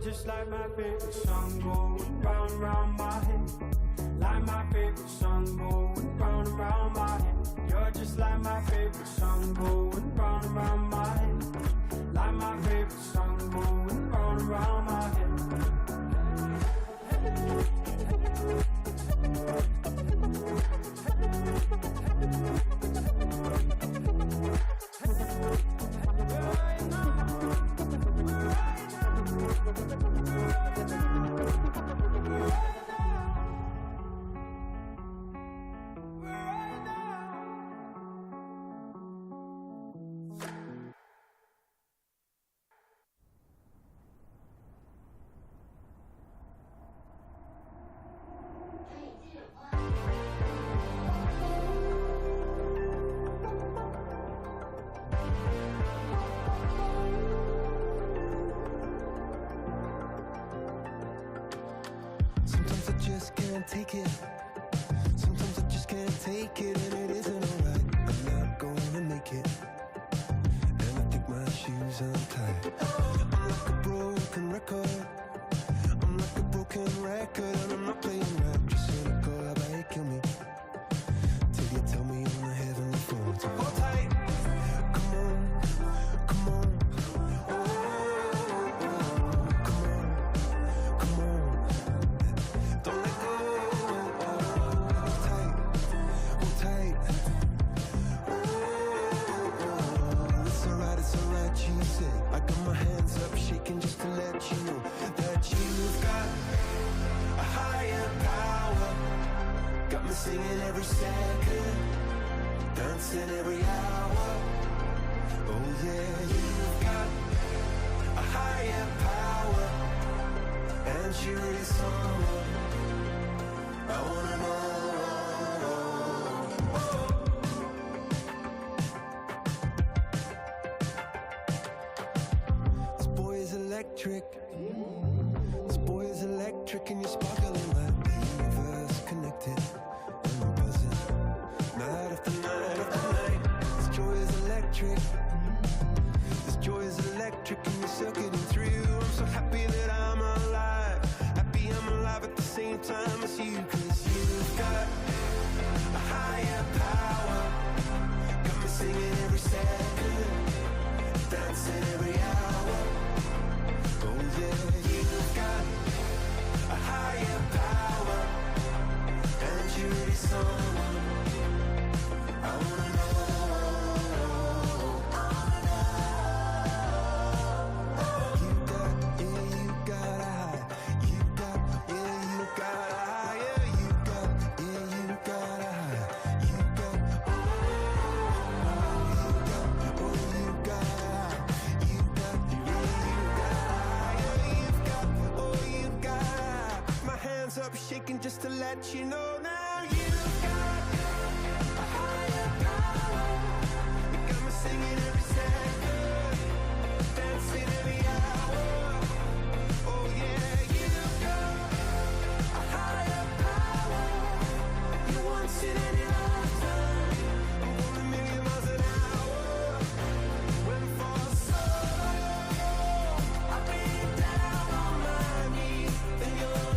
just like my favorite song going round and round my head. Like my favorite song going round and round my head. You're just like my favorite song going round and round my head. Like my favorite song going round and round my head. Take it. Sometimes I just can't take it, and it isn't alright. I'm not gonna make it, and I think my shoes untied. I'm like a broken record. I'm like a broken record, and I'm not playing rap. Just cynical, how about you kill me till you tell me on the heavenly phone to hold tight. Come on, come on. Just to let you know that you've got a higher power. Got me singing every second, dancing every hour. Oh yeah, you've got a higher power, and she really someone I wanna know. Electric. This boy is electric, and you're sparkling like the universe connected. And I'm buzzing night after night after night. This joy is electric. This joy is electric, and you're circuiting through. I'm so happy that I'm alive. Happy I'm alive at the same time as you, 'cause you've got a higher power. Got me singing every second, dancing every hour. Oh yeah, you've got a higher power, and you're really someone I wanna know. You got, yeah, you got a high. You got, yeah, you got a higher. You got, yeah, you got a high. You got, oh, you got a high. You got, yeah, up shaking just to let you know now you've got a higher power. You got me singing every second, dancing every hour. Oh yeah, you've got a higher power. You once in any lifetime. I'm going a million miles an hour. When for so long I've been down on my knees, then you're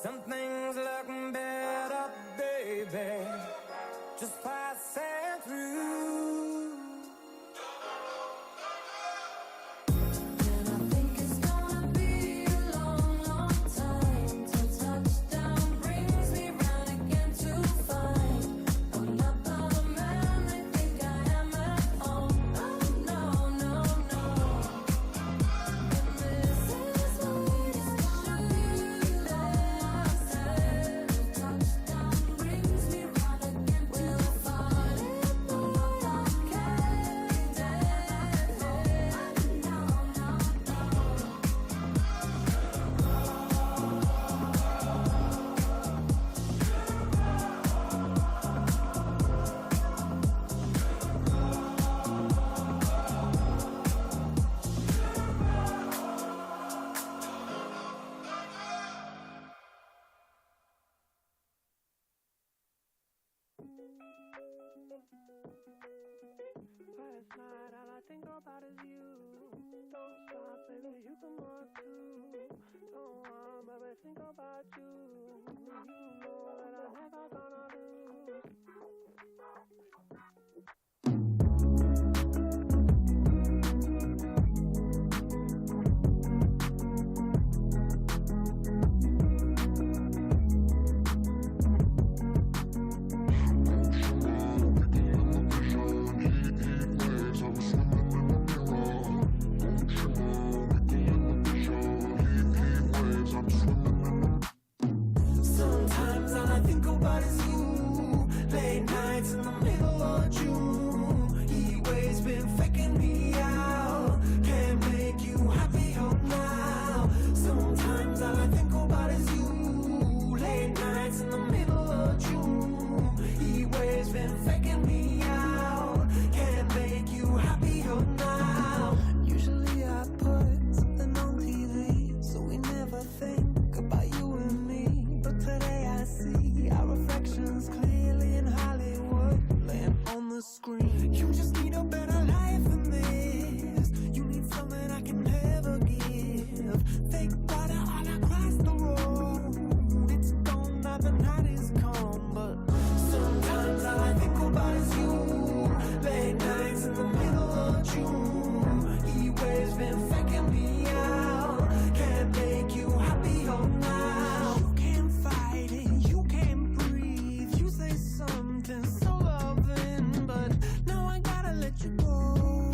Some things look better, baby, just passing through. Last night all I think about is you. Don't stop, baby, you come on too. Don't want, baby, think about you. You know that I'm never gonna lose. Sometimes all I think about is you. Late nights in the middle of June. Heat waves been faking me out. Can't make you happier now. Sometimes all I think about is you. Late nights in the middle of June. Heat waves been faking me out. Can't make you happier now. Usually I put something on TV, so we never think about you and me. But today I see our reflections clearly in Hollywood, laying on the screen. You just need a better life than this. You need something I can never give. Fake water all across the road. It's gone now, the night is come. But sometimes all I think about is you. Late nights in the middle of June. Heat waves been faking me out. Can't make you happier now. You can't fight it, you can't breathe. You say something so loving, but now I gotta let you go.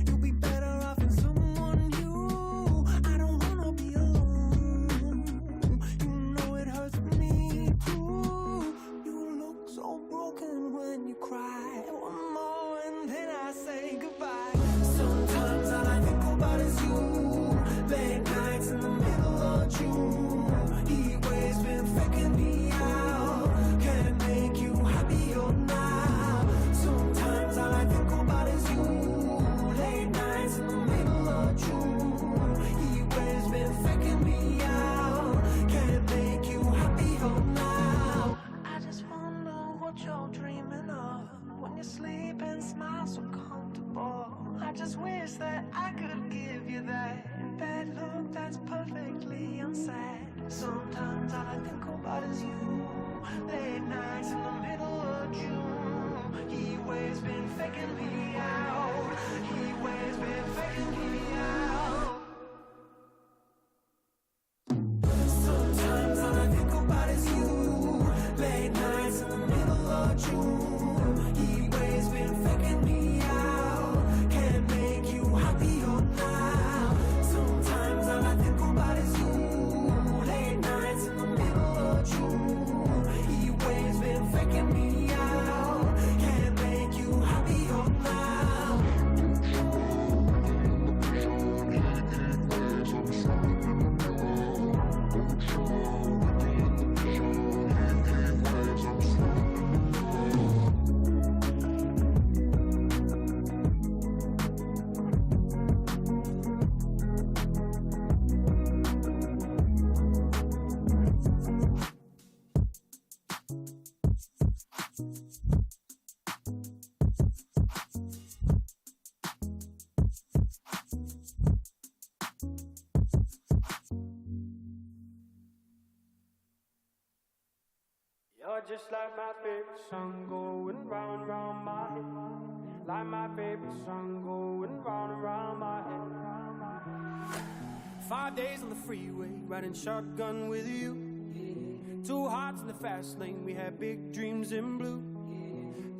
You'll be better off in someone new. I don't wanna be alone. You know it hurts me too. You look so broken when you cry. One more and then I say goodbye. Sometimes all I think about is you. Late nights in the middle of June. Heat waves been faking me out. Can't make you happier now. Sometimes all I think about is you. Late nights in the middle of June. Heat waves been faking me out. Can't make you happier now. I just wonder what you're dreaming of when you sleep and smile so comfortable. I just wish that I could give you that bad look that's perfectly unsaid. Sometimes all I think about is you. Late nights in the middle of June. Heat waves been faking me out. Heat waves been faking me out. Sometimes all I think about is you. Late nights in the middle of June. Heat waves been faking me out. Can't make you happier now. Sometimes all I think about is you. Late nights in the middle of June. Heat waves been faking me out. Can't make you happier now. You're just like my favorite song going round, round my head. Like my favorite song going round and round my head. 5 days on the freeway, riding shotgun with you. 2 hearts in the fast lane, we had big dreams in blue.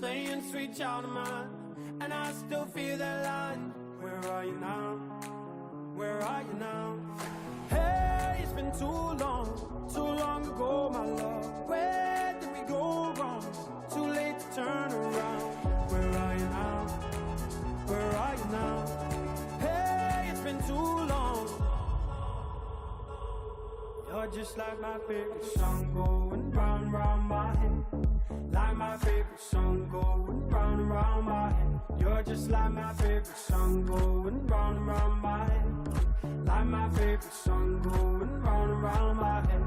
Playing sweet child of mine, and I still feel that line. Where are you now? Where are you now? Hey, it's been too long ago, my love. Where did we go wrong? Too late to turn around. Where are you now? Where are you now? Hey, it's been too long. You're just like my favorite song going round, round my head. Like my favorite song going round and round my head. You're just like my favorite song going round and round my head. Like my favorite song going round and round my head.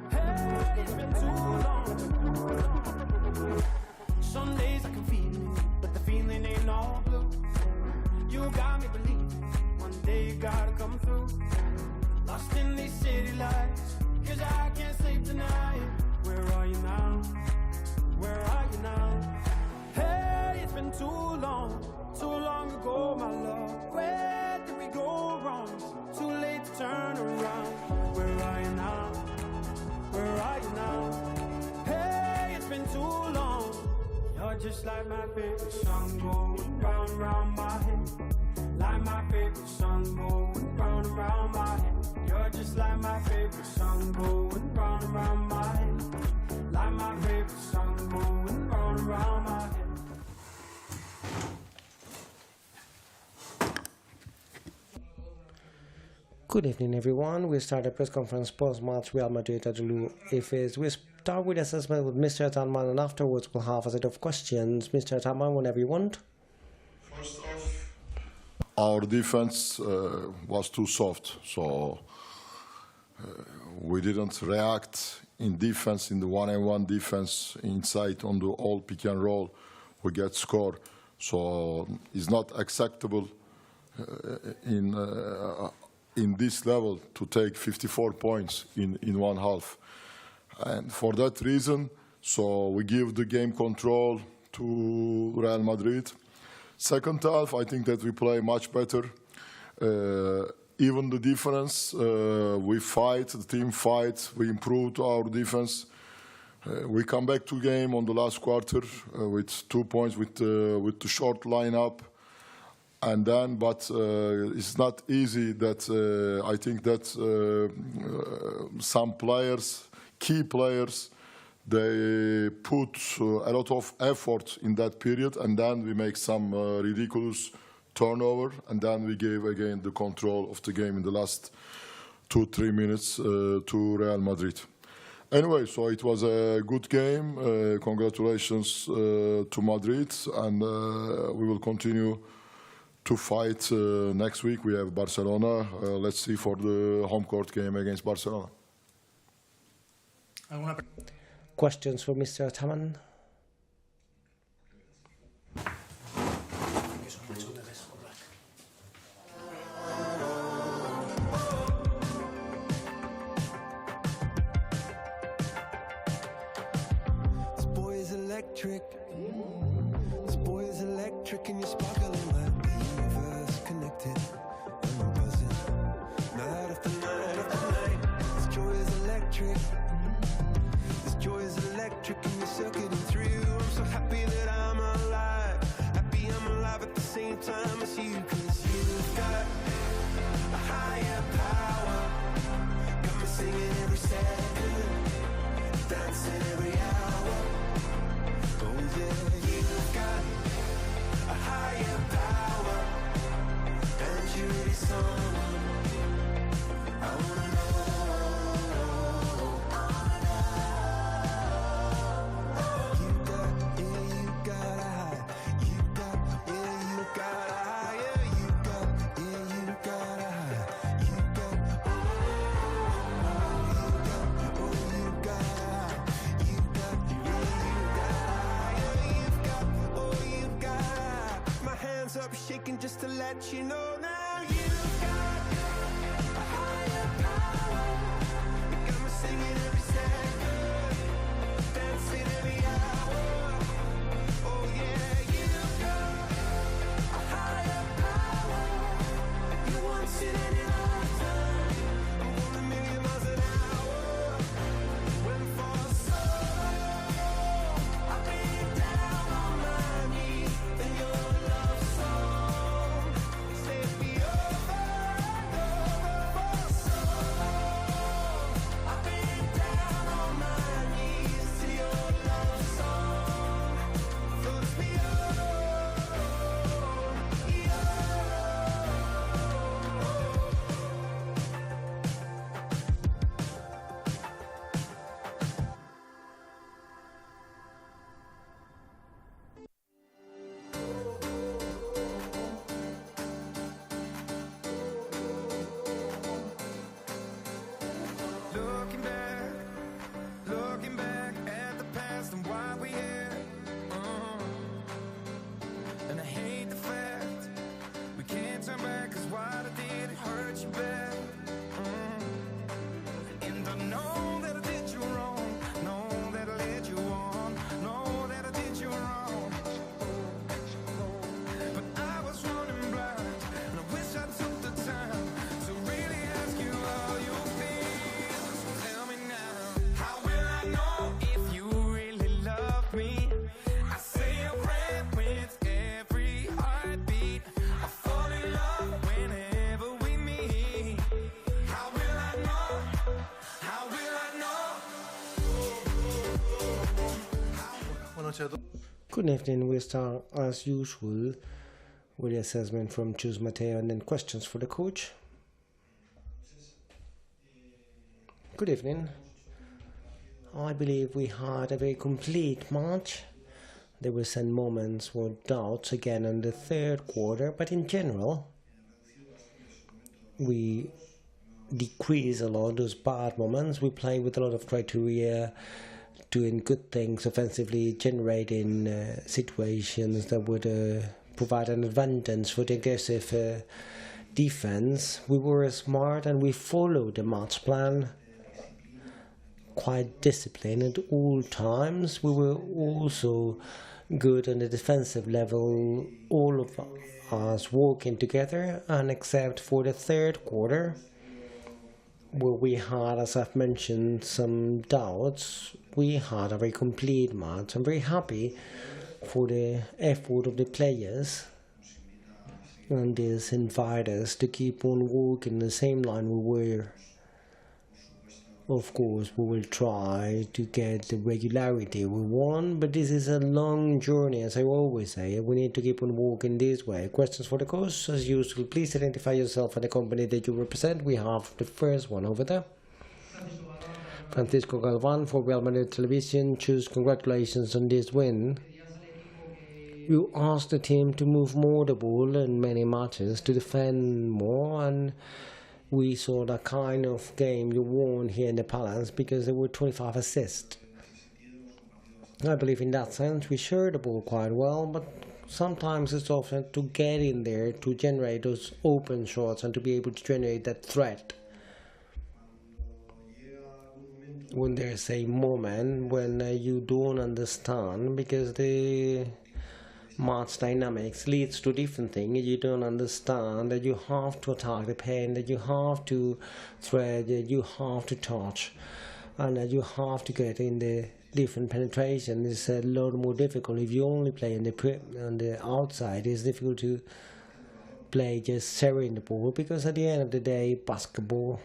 Hey, it's been too long. Some days I can feel it, but the feeling ain't all blue. You got me believing one day you gotta come through. Lost in these city lights, 'cause I can't sleep tonight. Where are you now? Where are you now? Hey, it's been too long ago, my love. Where did we go wrong? Too late to turn around. Where are you now? Where are you now? Hey, it's been too long. You're just like my favorite song going round, round my head. Like my favorite song going round and round my head. You're just like my favorite song going round and round my head. Like my favorite song going round and round my head. Good evening, everyone. We start a press conference post-match Real Madrid Anadolu Efes. We start with assessment with Mr. Talman, and afterwards we'll have a set of questions. Mr. Talman, whenever you want. First off, our defense was too soft, so we didn't react in defense, in the one-on-one defense inside on the all pick and roll. We get score, so it's not acceptable in this level to take 54 points in one half. And for that reason, so we give the game control to Real Madrid. Second half, I think that we play much better. Even the difference, we fight, the team fights, we improved our defense. We come back to game on the last quarter with 2 points with the short lineup. And then, but it's not easy that I think that some players, key players, they put a lot of effort in that period, and then we make some ridiculous turnover, and then we gave again the control of the game in the last 2-3 minutes to Real Madrid. Anyway, so it was a good game. Congratulations to Madrid, and we will continue to fight next week. We have Barcelona. Let's see for the home court game against Barcelona. Questions for Mr. Taman? This boy is electric. This boy is electric, and you're sparkling like the universe connected. And I'm buzzing. Night after night after night. This joy is electric. This joy is electric, and you're circuiting through. I'm so happy that I'm alive. Happy I'm alive at the same time as you. 'Cause you've got a higher power. Got me singing every second, dancing every hour. Oh yeah, you've got a higher power, and you're really someone I wanna know. You got a high. You got a high. Yeah, you got a high. You got a high. You got be shaking just to let you know now. You've got a higher power. You got me singing every second, dancing every hour. Oh yeah, you've got a higher power. You want it any lifetime. I'm going a million miles an hour. Went for so long, I've been down on my knees. Then your love song set me over and over for so long. I've been down on my knees till your love song floats me over. Looking back at the past and why we here. And I hate the fact we can't turn back, 'cause what I did hurt you bad. And I know that I did you wrong, know that I led you on, know that I did you wrong. But I was running blind, and I wish I took the time to really ask you how you feel. So tell me now, how will I know if you really love me? I say a prayer with every heartbeat. I fall in love whenever we meet. How will I know? How will I know? Good evening. We start as usual with the assessment from Jose Mateo and then questions for the coach. Good evening. I believe we had a very complete match. There were some moments with doubts again in the third quarter, but in general, we decrease a lot of those bad moments. We play with a lot of criteria, doing good things offensively, generating situations that would provide an advantage for the aggressive defense. We were smart and we followed the match plan, quite disciplined at all times. We were also good on the defensive level, all of us working together, and except for the third quarter, where we had, as I've mentioned, some doubts, we had a very complete match. I'm very happy for the effort of the players, and this invite us to keep on working the same line we were. Of course, we will try to get the regularity we want, but this is a long journey, as I always say. We need to keep on working this way. Questions for the coach, as usual. Please identify yourself and the company that you represent. We have the first one over there. Francisco Galvan for Real Madrid Television. Choose, congratulations on this win. You asked the team to move more the ball in many matches, to defend more, and we saw the kind of game you won here in the Palace because there were 25 assists. I believe in that sense we shared the ball quite well, but sometimes it's often to get in there to generate those open shots and to be able to generate that threat. When there's a moment when you don't understand, because the match dynamics leads to different things, you don't understand that you have to attack the paint, that you have to thread, that you have to touch, and that you have to get in the different penetration. It's a lot more difficult if you only play on the outside. It's difficult to play just sharing the ball, because at the end of the day, basketball,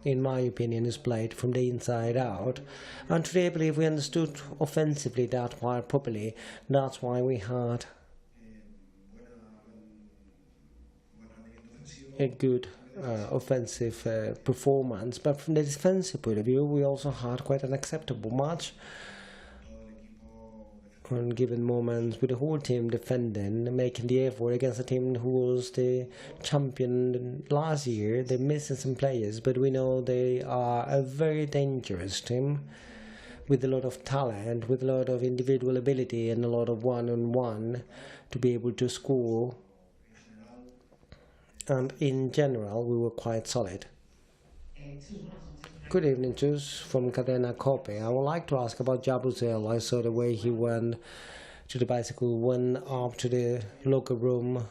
in my opinion, is played from the inside out. And today I believe we understood offensively that quite properly. That's why we had a good offensive performance. But from the defensive point of view, we also had quite an acceptable match. On given moments, with the whole team defending, making the effort against a team who was the champion last year. They're missing some players, but we know they are a very dangerous team with a lot of talent, with a lot of individual ability and a lot of one-on-one to be able to score and in general we were quite solid. Good evening, Jus from Cadena Cope. I would like to ask about Jabusel. I saw the way he went to the bicycle, went up to the locker room.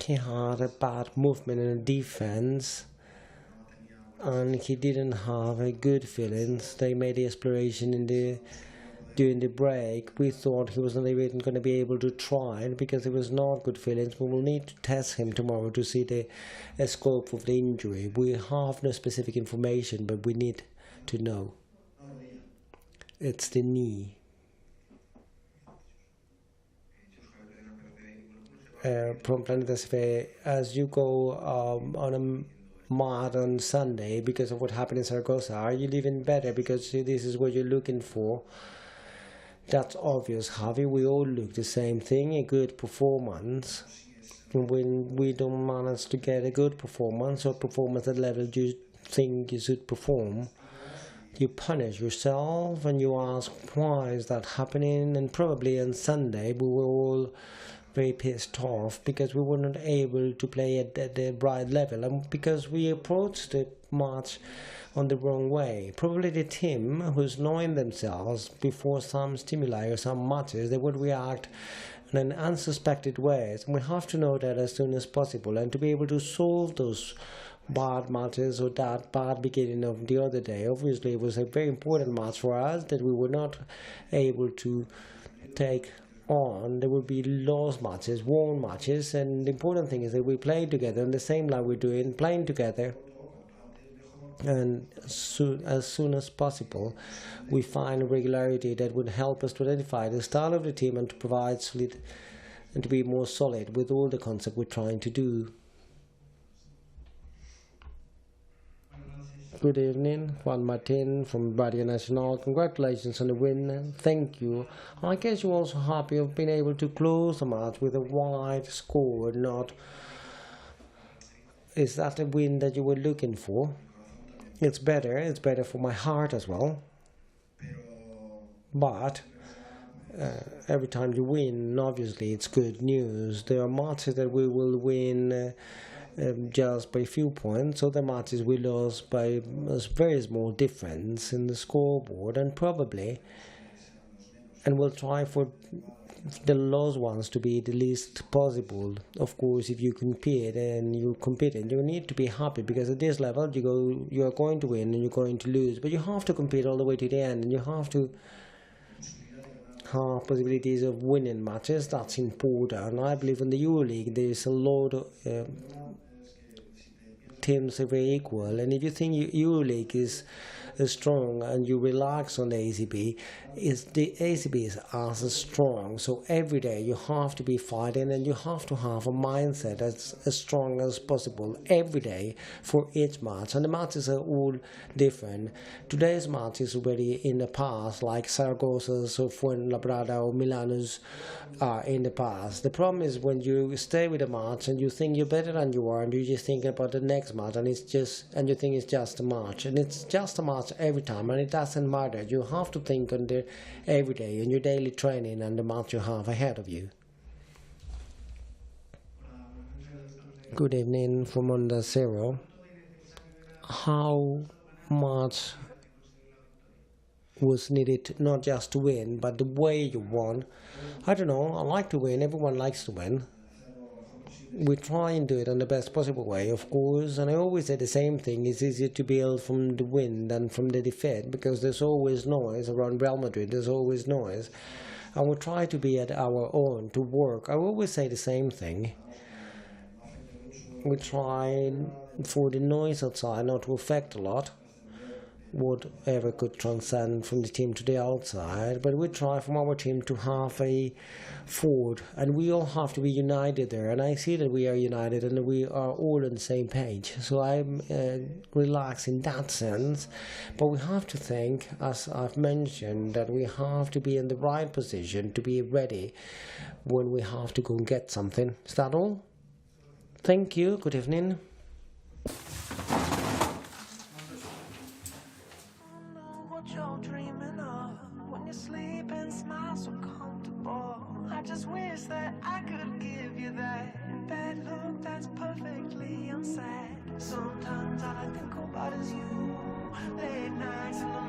He had a bad movement in the defense, and he didn't have a good feelings. They made the exploration during the break. We thought he was not even going to be able to try it because it was not good feelings. We will need to test him tomorrow to see the scope of the injury. We have no specific information, but we need to know. It's the knee. From Planet SV, as you go on a mat on Sunday because of what happened in Zaragoza, are you living better because this is what you're looking for? That's obvious, Javi. We all look the same thing, a good performance. When we don't manage to get a good performance or performance at the level you think you should perform, you punish yourself and you ask, why is that happening? And probably on Sunday we were all very pissed off because we were not able to play at the right level and because we approached the match on the wrong way. Probably the team who's knowing themselves before some stimuli or some matches, they would react in an unsuspected ways. And we have to know that as soon as possible and to be able to solve those bad matches or that bad beginning of the other day. Obviously it was a very important match for us that we were not able to take on. There will be lost matches, won matches, and the important thing is that we play together on the same line we're doing, playing together, and as soon as possible we find a regularity that would help us to identify the style of the team and to provide solid and to be more solid with all the concept we're trying to do. Good evening, Juan Martin from Radio Nacional. Congratulations on the win. Thank you. I guess you're also happy of being able to close the match with a wide score. Not is that the win that you were looking for? It's better. It's better for my heart as well. But every time you win, obviously it's good news. There are matches that we will win just by a few points. Other matches we lost by a very small difference in the scoreboard, and we'll try for the lost ones to be the least possible. Of course, if you compete and you need to be happy because at this level you are going to win and you're going to lose, but you have to compete all the way to the end and you have to have possibilities of winning matches. That's important. I believe in the EuroLeague there is a lot of teams are very equal, and if you think EuroLeague is strong and you relax on the ACB, the ACB is as strong. So every day you have to be fighting and you have to have a mindset as strong as possible every day for each match. And the matches are all different. Today's match is already in the past, like Zaragoza's or Fuenlabrada or Milano's are in the past. The problem is when you stay with a match and you think you're better than you are, and you just think about the next match, and you think it's just a match, and it's just a match every time, and it doesn't matter. You have to think on the every day in your daily training and the match you have ahead of you. Good evening from Onda Zero. How much was needed not just to win, but the way you won? I don't know. I like to win. Everyone likes to win. We try and do it in the best possible way, of course, and I always say the same thing. It's easier to build from the win than from the defeat because there's always noise around Real Madrid. There's always noise, and we try to be at our own, to work. I always say the same thing. We try for the noise outside not to affect a lot, whatever could transcend from the team to the outside, but we try from our team to have a forward, and we all have to be united there, and I see that we are united and we are all on the same page, so I'm relaxed in that sense. But we have to think, as I've mentioned, that we have to be in the right position to be ready when we have to go and get something. Is that all? Thank you. Good evening. What you're dreaming of when you sleep and smile so comfortable. I just wish that I could give you that look that's perfectly unsaid. Sometimes all I think about is you. Late nights in the